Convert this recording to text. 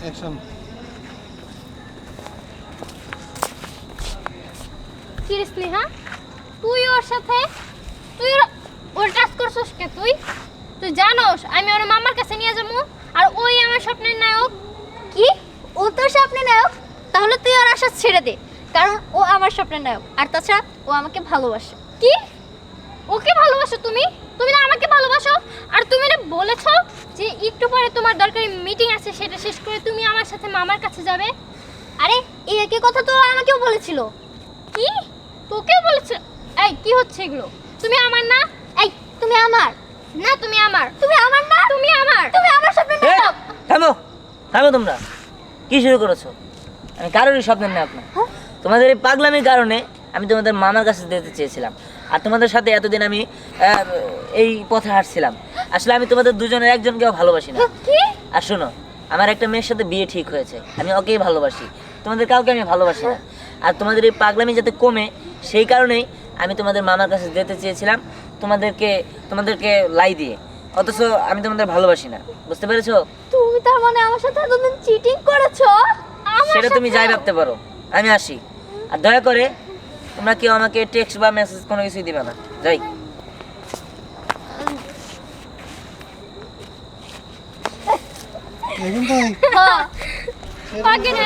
Action. কি রে স্নেহা, তুই ওর সাথে তুই ওর টাচ করছস কে? তুই তুই জানোস আমি ওর মামার কাছে নিয়ে যাবো আর ওই আমার স্বপ্নের নায়ক? কি? ও তোর স্বপ্নের নায়ক? তাহলে তুই ওর আশা ছেড়ে দে, কারণ ও আমার স্বপ্নের নায়ক, আর তাছাড়া ও আমাকে ভালোবাসে। কি? ওকে ভালোবাসো তুমি? তুমি না আমাকে ভালোবাসো? আর তুমি না বলেছো যে একটু পরে তোমার দরকারি মিটিং আছে, সেটা শেষ করে তুমি আমার সাথে মামার কাছে যাবে। আরে এই একই কথা তো আমাকেও বলেছিল। কি? তোকেও বলেছে? এই কি হচ্ছে এগুলো? তুমি আমার না? এই তুমি আমার, না তুমি আমার। তুমি আমার না, তুমি আমার। তুমি আমার স্বপ্নের এই, নায়ক। থামো থামো তোমরা, কি শুরু করেছো? আমি কারোরই স্বপ্নের না আপনার। তোমাদের এই পাগলামির কারণে আমি তোমাদের মামার কাছে যেতে চেয়েছিলাম, আর তোমাদের সাথে এতদিন আমি এই পথে হাঁটছিলাম। আসলে আমি তোমাদের দুজনের একজনকেও ভালোবাসি না। কি? আর শোনো, আমার একটা মেয়ের সাথে বিয়ে ঠিক হয়েছে, আমি ওকেই ভালোবাসি, তোমাদের কাউকে আমি ভালোবাসি না। আর তোমাদের এই পাগলামি যাতে কমে সেই কারণেই আমি তোমাদের মামার কাছে যেতে চেয়েছিলাম, তোমাদেরকে লাই দিয়ে। অথচ আমি তোমাদের ভালোবাসি না, বুঝতে পেরেছো? তুমি তার মানে আমার সাথে এতদিন চিটিং করেছো? সেটা তুমি যাই ভাবতে পারো, আমি আসি। আর দয়া করে তোমরা কেউ আমাকে টেক্সট বা মেসেজ কোনো কিছুই দিবে না, যাই। দেখুন তো হ্যাঁ আগে না